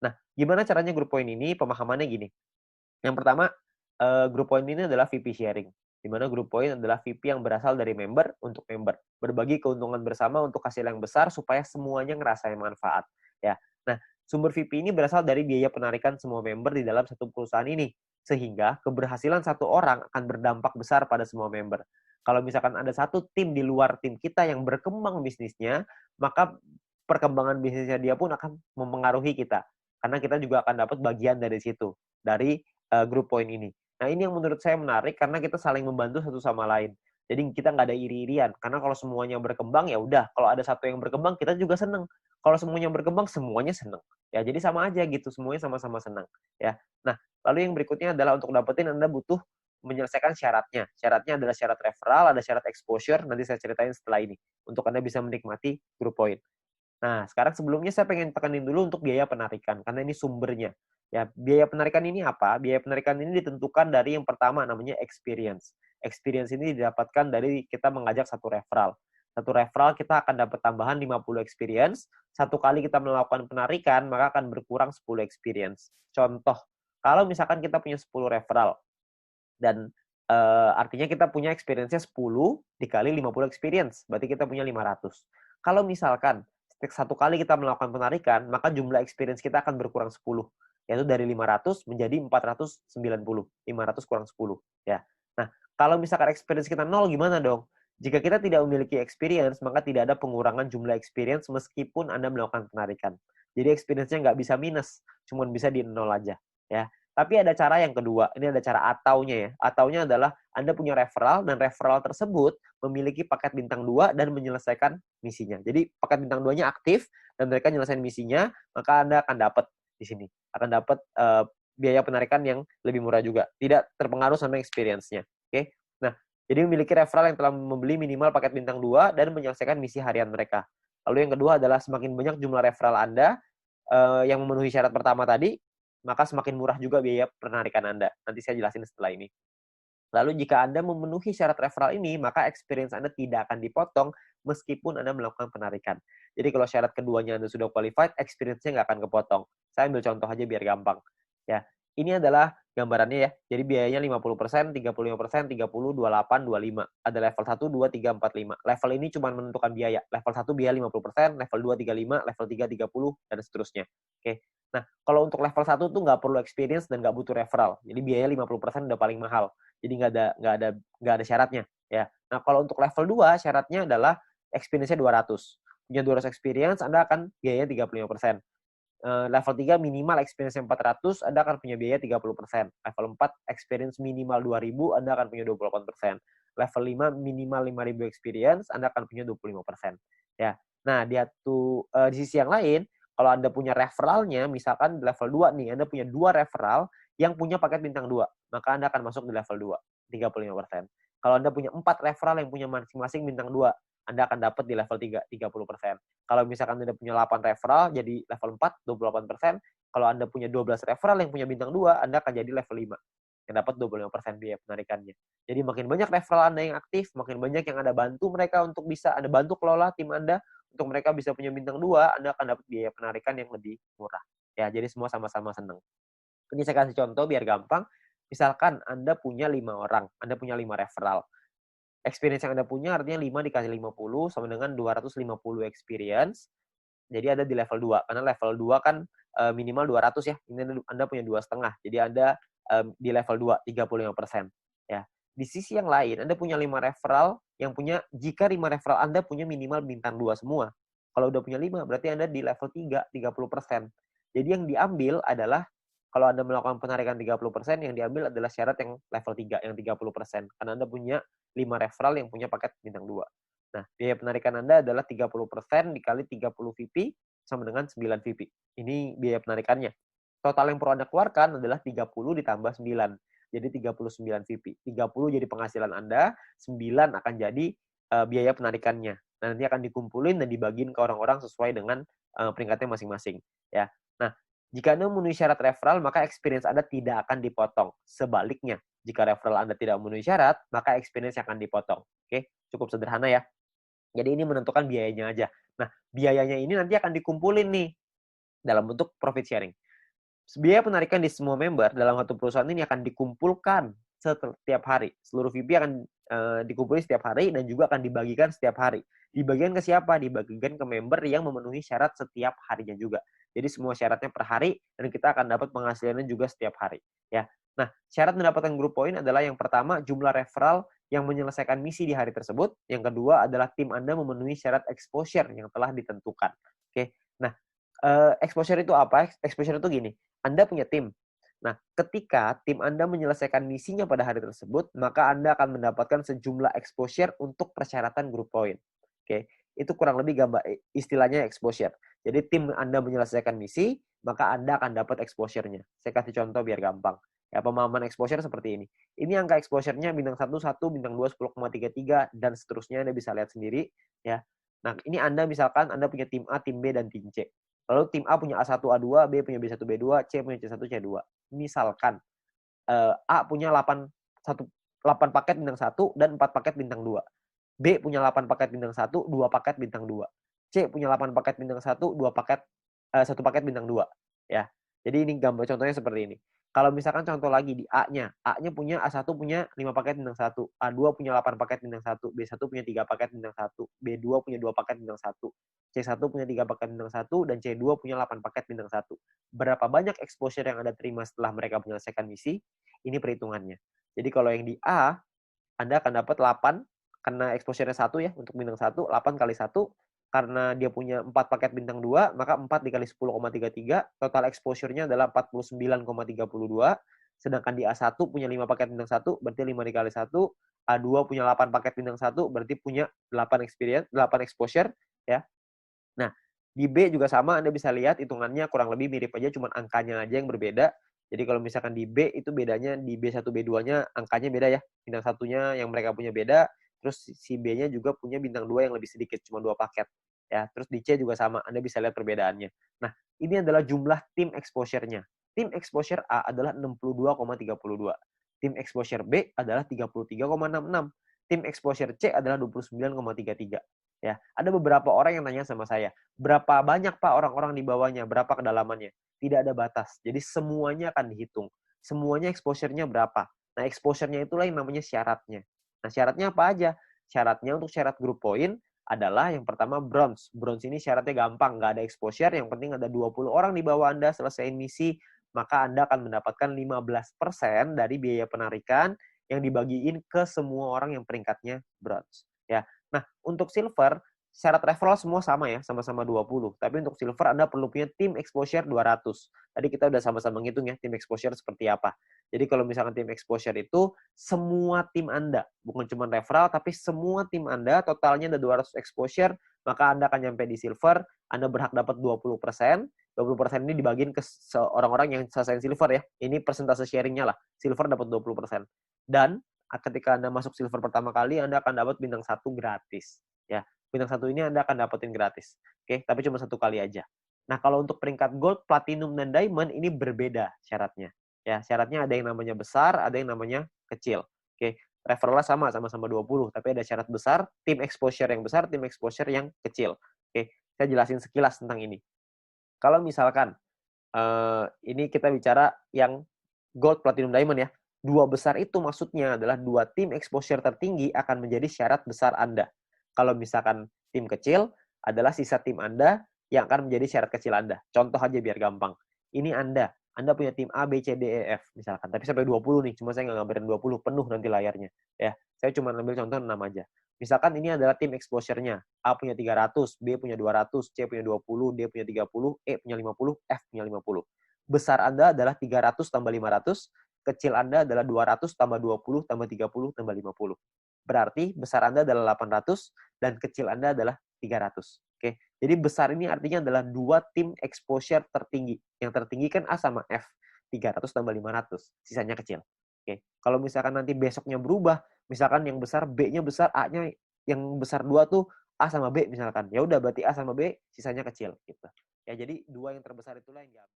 Nah, gimana caranya grup point ini? Pemahamannya gini. Yang pertama, grup point ini adalah VP sharing, di mana grup point adalah VP yang berasal dari member untuk member, berbagi keuntungan bersama untuk hasil yang besar supaya semuanya ngerasain manfaat, ya. Nah, sumber VP ini berasal dari biaya penarikan semua member di dalam satu perusahaan ini, sehingga keberhasilan satu orang akan berdampak besar pada semua member. Kalau misalkan ada satu tim di luar tim kita yang berkembang bisnisnya, maka perkembangan bisnisnya dia pun akan mempengaruhi kita, karena kita juga akan dapat bagian dari situ, dari grup point ini. Nah, ini yang menurut saya menarik karena kita saling membantu satu sama lain. Jadi kita nggak ada iri-irian. Karena kalau semuanya berkembang, ya udah. Kalau ada satu yang berkembang, kita juga seneng. Kalau semuanya berkembang, semuanya seneng. Ya, jadi sama aja gitu. Semuanya sama-sama senang. Ya. Nah, lalu yang berikutnya adalah untuk dapetin Anda butuh menyelesaikan syaratnya. Syaratnya adalah syarat referral, ada syarat exposure. Nanti saya ceritain setelah ini. Untuk Anda bisa menikmati grup point. Nah, sekarang sebelumnya saya pengen tekanin dulu untuk biaya penarikan, karena ini sumbernya. Ya, biaya penarikan ini apa? Biaya penarikan ini ditentukan dari yang pertama namanya experience. Experience ini didapatkan dari kita mengajak satu referral. Satu referral kita akan dapat tambahan 50 experience. Satu kali kita melakukan penarikan, maka akan berkurang 10 experience. Contoh, kalau misalkan kita punya 10 referral, dan artinya kita punya experience-nya 10 dikali 50 experience, berarti kita punya 500. Kalau misalkan satu kali kita melakukan penarikan, maka jumlah experience kita akan berkurang 10, yaitu dari 500 menjadi 490. 500 kurang 10, ya. Nah, kalau misalkan experience kita 0, gimana dong? Jika kita tidak memiliki experience, maka tidak ada pengurangan jumlah experience meskipun Anda melakukan penarikan. Jadi experience-nya nggak bisa minus, cuma bisa di 0 aja, ya. Tapi ada cara yang kedua, ini ada cara ataunya ya. Ataunya adalah Anda punya referral dan referral tersebut memiliki paket bintang 2 dan menyelesaikan misinya. Jadi paket bintang 2-nya aktif dan mereka menyelesaikan misinya, maka Anda akan dapat di sini. Akan dapat biaya penarikan yang lebih murah juga. Tidak terpengaruh sama experience-nya. Oke. Nah, jadi memiliki referral yang telah membeli minimal paket bintang 2 dan menyelesaikan misi harian mereka. Lalu yang kedua adalah semakin banyak jumlah referral Anda yang memenuhi syarat pertama tadi, maka semakin murah juga biaya penarikan Anda. Nanti saya jelasin setelah ini. Lalu jika Anda memenuhi syarat referral ini, maka experience Anda tidak akan dipotong meskipun Anda melakukan penarikan. Jadi kalau syarat keduanya Anda sudah qualified, experience-nya nggak akan kepotong. Saya ambil contoh aja biar gampang. Ya, ini adalah gambarannya ya. Jadi biayanya 50%, 35%, 30, 28, 25. Ada level 1, 2, 3, 4, 5. Level ini cuma menentukan biaya. Level 1 biaya 50%, level 2 35, level 3 30, dan seterusnya. Oke. Nah, kalau untuk level 1 tuh nggak perlu experience dan nggak butuh referral. Jadi biaya 50% udah paling mahal. Jadi nggak ada syaratnya ya. Nah, kalau untuk level 2 syaratnya adalah experience-nya 200. Punya 200 experience, Anda akan biayanya 35%. Level 3 minimal experience 400, Anda akan punya biaya 30%. Level 4 experience minimal 2000, Anda akan punya 28%. Level 5 minimal 5000 experience, Anda akan punya 25%. Ya. Nah, di sisi yang lain, kalau Anda punya referralnya, misalkan di level 2 nih, Anda punya 2 referral yang punya paket bintang 2, maka Anda akan masuk di level 2, 35%. Kalau Anda punya 4 referral yang punya masing-masing bintang 2, Anda akan dapat di level 3, 30%. Kalau misalkan Anda punya 8 referral, jadi level 4, 28%. Kalau Anda punya 12 referral yang punya bintang 2, Anda akan jadi level 5, yang dapat 25% biaya penarikannya. Jadi makin banyak referral Anda yang aktif, makin banyak yang Anda bantu mereka untuk bisa Anda bantu kelola tim Anda, untuk mereka bisa punya bintang 2, Anda akan dapat biaya penarikan yang lebih murah. Ya, jadi semua sama-sama senang. Ini saya kasih contoh biar gampang. Misalkan Anda punya 5 orang, Anda punya 5 referral. Experience yang Anda punya artinya 5 dikali 50 sama dengan 250 experience. Jadi ada di level 2. Karena level 2 kan minimal 200 ya. Ini Anda punya 2,5. Jadi Anda di level 2, 35%. Ya. Di sisi yang lain, Anda punya 5 referral yang punya, jika 5 referral Anda punya minimal bintang 2 semua. Kalau udah punya 5, berarti Anda di level 3, 30%. Jadi yang diambil adalah, kalau Anda melakukan penarikan 30%, yang diambil adalah syarat yang level 3, yang 30%. Karena Anda punya 5 referral yang punya paket bintang 2. Nah, biaya penarikan Anda adalah 30% dikali 30 VP sama dengan 9 VP. Ini biaya penarikannya. Total yang perlu Anda keluarkan adalah 30 ditambah 9. Jadi 39 VP. 30 jadi penghasilan Anda, 9 akan jadi biaya penarikannya. Nah, nanti akan dikumpulin dan dibagiin ke orang-orang sesuai dengan peringkatnya masing-masing. Ya. Nah, jika Anda memenuhi syarat referral, maka experience Anda tidak akan dipotong. Sebaliknya, jika referral Anda tidak memenuhi syarat, maka experience akan dipotong. Oke, cukup sederhana ya. Jadi ini menentukan biayanya aja. Nah, biayanya ini nanti akan dikumpulin nih. dalam bentuk profit sharing. Biaya penarikan di semua member dalam satu perusahaan ini akan dikumpulkan setiap hari. Seluruh VP akan dikumpulkan setiap hari dan juga akan dibagikan setiap hari. Dibagikan ke siapa? Dibagikan ke member yang memenuhi syarat setiap harinya juga. Jadi semua syaratnya per hari dan kita akan dapat penghasilannya juga setiap hari. Ya. Nah, syarat mendapatkan group point adalah yang pertama jumlah referral yang menyelesaikan misi di hari tersebut. Yang kedua adalah tim Anda memenuhi syarat exposure yang telah ditentukan. Oke. Nah, exposure itu apa? Exposure itu gini. Anda punya tim. Nah, ketika tim Anda menyelesaikan misinya pada hari tersebut, maka Anda akan mendapatkan sejumlah exposure untuk persyaratan group point. Oke, itu kurang lebih gambar istilahnya exposure. Jadi tim Anda menyelesaikan misi, maka Anda akan dapat exposure-nya. Saya kasih contoh biar gampang. Ya, pemahaman exposure seperti ini. Ini angka exposure-nya bintang 1, 1, bintang 2, 10,33, dan seterusnya Anda bisa lihat sendiri. Ya. Nah, ini Anda misalkan Anda punya tim A, tim B, dan tim C. Lalu tim A punya A1, A2, B punya B1, B2, C punya C1, C2. Misalkan A punya 8 paket bintang 1 dan 4 paket bintang 2. B punya 8 paket bintang 1, 2 paket bintang 2. C punya 8 paket bintang 1, 2 paket 1 paket bintang 2, ya. Jadi ini gambar contohnya seperti ini. Kalau misalkan contoh lagi di A-nya punya A1 punya 5 paket bintang 1, A2 punya 8 paket bintang 1, B1 punya 3 paket bintang 1, B2 punya 2 paket bintang 1, C1 punya 3 paket bintang 1, dan C2 punya 8 paket bintang 1. Berapa banyak exposure yang Anda terima setelah mereka menyelesaikan misi? Ini perhitungannya. Jadi kalau yang di A, Anda akan dapat 8, karena exposure-nya 1 ya, untuk bintang 1, 8 kali 1, karena dia punya 4 paket bintang 2, maka 4 dikali 10,33, total exposure-nya adalah 49,32, sedangkan di A1 punya 5 paket bintang 1, berarti 5 dikali 1, A2 punya 8 paket bintang 1, berarti punya 8 exposure, ya. Nah, di B juga sama, Anda bisa lihat hitungannya kurang lebih mirip aja, cuma angkanya aja yang berbeda. Jadi kalau misalkan di B itu bedanya di B1, B2-nya angkanya beda ya. Bintang satunya yang mereka punya beda, terus si B-nya juga punya bintang 2 yang lebih sedikit, cuma 2 paket. Ya, terus di C juga sama, Anda bisa lihat perbedaannya. Nah, ini adalah jumlah tim exposure-nya. Tim exposure A adalah 62,32. Tim exposure B adalah 33,66. Tim exposure C adalah 29,33. Ya, ada beberapa orang yang nanya sama saya, berapa banyak Pak orang-orang di bawahnya, berapa kedalamannya? Tidak ada batas. Jadi semuanya akan dihitung. Semuanya exposure-nya berapa. Nah, exposure-nya itulah yang namanya syaratnya. Nah, syaratnya apa aja? Syaratnya untuk syarat group point adalah yang pertama bronze. Bronze ini syaratnya gampang, nggak ada exposure, yang penting ada 20 orang di bawah Anda selesai misi, maka Anda akan mendapatkan 15% dari biaya penarikan yang dibagiin ke semua orang yang peringkatnya bronze. Ya. Nah, untuk silver, syarat referral semua sama ya, sama-sama 20. Tapi untuk silver Anda perlu punya tim exposure 200. Tadi kita udah sama-sama ngitung ya, tim exposure seperti apa. Jadi kalau misalkan tim exposure itu, semua tim Anda, bukan cuma referral, tapi semua tim Anda, totalnya ada 200 exposure, maka Anda akan nyampe di silver, Anda berhak dapat 20%. 20% ini dibagiin ke orang-orang yang selesai silver ya. Ini persentase sharingnya lah. Silver dapat 20%. Dan ketika Anda masuk silver pertama kali, Anda akan dapat bintang 1 gratis. Ya, bintang 1 ini Anda akan dapetin gratis. Oke, tapi cuma 1 kali aja. Nah, kalau untuk peringkat gold, platinum, dan diamond ini berbeda syaratnya. Ya, syaratnya ada yang namanya besar, ada yang namanya kecil. Oke, referralnya sama-sama 20, tapi ada syarat besar, tim exposure yang besar, tim exposure yang kecil. Oke, saya jelasin sekilas tentang ini. Kalau misalkan ini kita bicara yang gold, platinum, diamond ya. 2 besar itu maksudnya adalah 2 tim exposure tertinggi akan menjadi syarat besar Anda. Kalau misalkan tim kecil adalah sisa tim Anda yang akan menjadi syarat kecil Anda. Contoh aja biar gampang. Ini Anda punya tim A, B, C, D, E, F misalkan. Tapi sampai 20 nih, cuma saya nggak ngambilin 20, penuh nanti layarnya. Ya, saya cuma ambil contoh 6 aja. Misalkan ini adalah tim exposure-nya. A punya 300, B punya 200, C punya 20, D punya 30, E punya 50, F punya 50. Besar Anda adalah 300 tambah 500, kecil Anda adalah 200 tambah 20 tambah 30 tambah 50. Berarti besar Anda adalah 800 dan kecil Anda adalah 300. Oke. Jadi besar ini artinya adalah 2 tim exposure tertinggi. Yang tertinggi kan A sama F. 300 tambah 500, sisanya kecil. Oke. Kalau misalkan nanti besoknya berubah, misalkan yang besar B-nya besar, A-nya yang besar 2 tuh A sama B misalkan. Ya udah berarti A sama B sisanya kecil gitu. Ya jadi 2 yang terbesar itulah yang diambil.